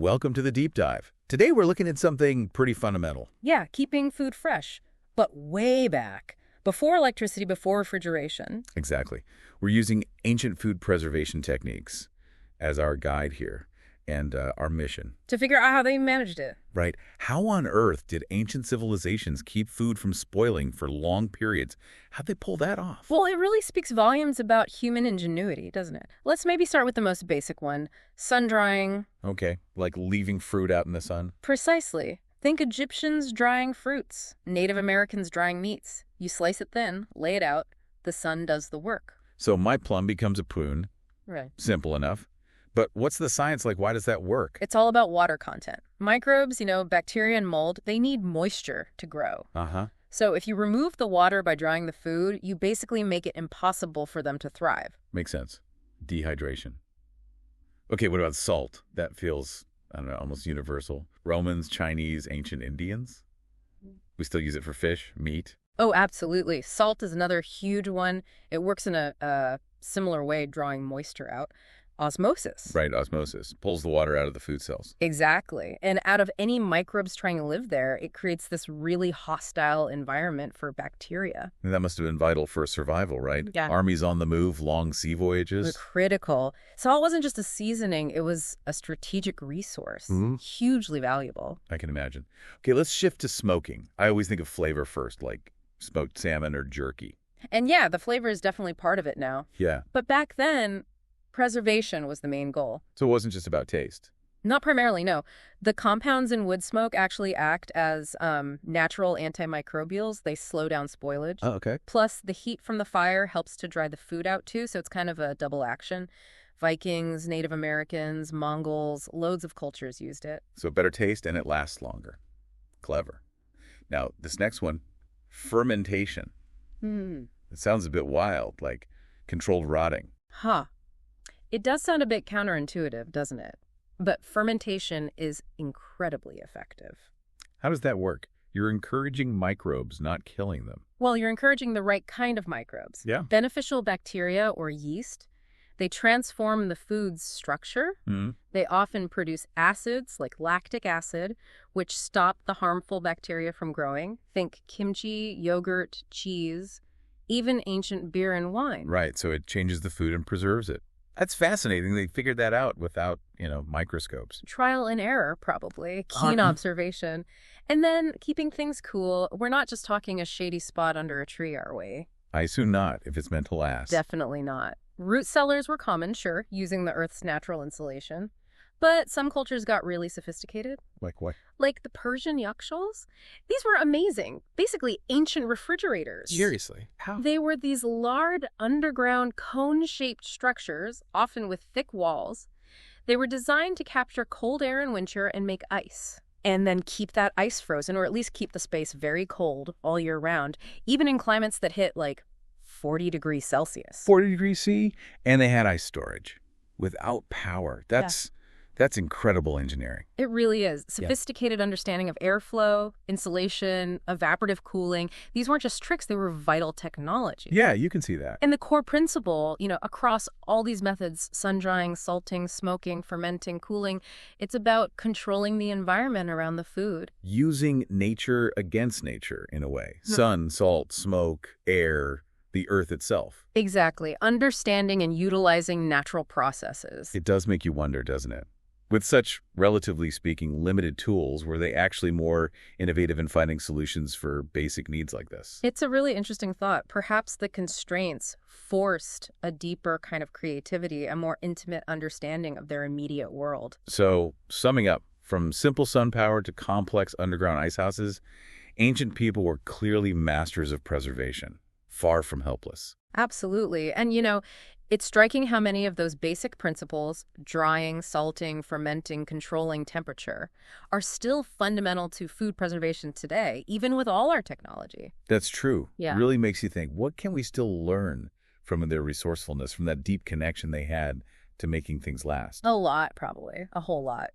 welcome to the deep dive. Today we're looking at something pretty fundamental. Yeah, keeping food fresh, but way back, before electricity, before refrigeration. Exactly. We're using ancient food preservation techniques as our guide here and our mission. To figure out how they managed it. Right. How on earth did ancient civilizations keep food from spoiling for long periods? How'd they pull that off? Well, it really speaks volumes about human ingenuity, doesn't it? Let's maybe start with the most basic one, sun drying. Okay, like leaving fruit out in the sun? Precisely. Think Egyptians drying fruits, Native Americans drying meats. You slice it thin, lay it out, the sun does the work. So my plum becomes a prune. Right. Simple enough. But what's the science like? Why does that work? It's all about water content. Microbes, bacteria and mold, they need moisture to grow. Uh-huh. So if you remove the water by drying the food, you basically make it impossible for them to thrive. Makes sense. Dehydration. Okay, what about salt? That feels, I don't know, almost universal. Romans, Chinese, ancient Indians? We still use it for fish, meat? Oh, absolutely. Salt is another huge one. It works in a similar way, drawing moisture out. Osmosis. Right, osmosis. Pulls the water out of the food cells. Exactly. And out of any microbes trying to live there, it creates this really hostile environment for bacteria. And that must have been vital for survival, right? Yeah. Armies on the move, long sea voyages. They're critical. Salt wasn't just a seasoning, it was a strategic resource. Hugely valuable. I can imagine. Okay, let's shift to smoking. I always think of flavor first, like smoked salmon or jerky. And yeah, the flavor is definitely part of it now. Yeah. But back then, preservation was the main goal. So it wasn't just about taste. Not primarily, no. The compounds in wood smoke actually act as natural antimicrobials. They slow down spoilage. Oh, okay. Plus, the heat from the fire helps to dry the food out, too, so it's kind of a double action. Vikings, Native Americans, Mongols, loads of cultures used it. So better taste and it lasts longer. Clever. Now, this next one, fermentation. It sounds a bit wild, like controlled rotting. Huh. It does sound a bit counterintuitive, doesn't it? But fermentation is incredibly effective. How does that work? You're encouraging microbes, not killing them. Well, you're encouraging the right kind of microbes. Yeah. Beneficial bacteria or yeast, they transform the food's structure. They often produce acids like lactic acid, which stop the harmful bacteria from growing. Think kimchi, yogurt, cheese, even ancient beer and wine. Right, so it changes the food and preserves it. That's fascinating. They figured that out without, microscopes. Trial and error, probably. Keen observation. And then keeping things cool. We're not just talking a shady spot under a tree, are we? I assume not, if it's meant to last. Definitely not. Root cellars were common, sure, using the Earth's natural insulation. But some cultures got really sophisticated. Like what? Like the Persian yakshals. These were amazing. Basically, ancient refrigerators. Seriously? How? They were these large, underground, cone-shaped structures, often with thick walls. They were designed to capture cold air in winter and make ice. And then keep that ice frozen, or at least keep the space very cold all year round, even in climates that hit, 40 degrees Celsius. 40 degrees C, and they had ice storage without power. That's incredible engineering. It really is. Sophisticated understanding of airflow, insulation, evaporative cooling. These weren't just tricks, they were vital technology. Yeah, you can see that. And the core principle, across all these methods, sun drying, salting, smoking, fermenting, cooling, it's about controlling the environment around the food. Using nature against nature, in a way. Sun, salt, smoke, air, the earth itself. Exactly. Understanding and utilizing natural processes. It does make you wonder, doesn't it? With such, relatively speaking, limited tools, were they actually more innovative in finding solutions for basic needs like this? It's a really interesting thought. Perhaps the constraints forced a deeper kind of creativity, a more intimate understanding of their immediate world. So, summing up, from simple sun power to complex underground ice houses, ancient people were clearly masters of preservation, far from helpless. Absolutely. And, it's striking how many of those basic principles, drying, salting, fermenting, controlling temperature, are still fundamental to food preservation today, even with all our technology. That's true. Yeah. It really makes you think, what can we still learn from their resourcefulness, from that deep connection they had to making things last? A lot, probably. A whole lot.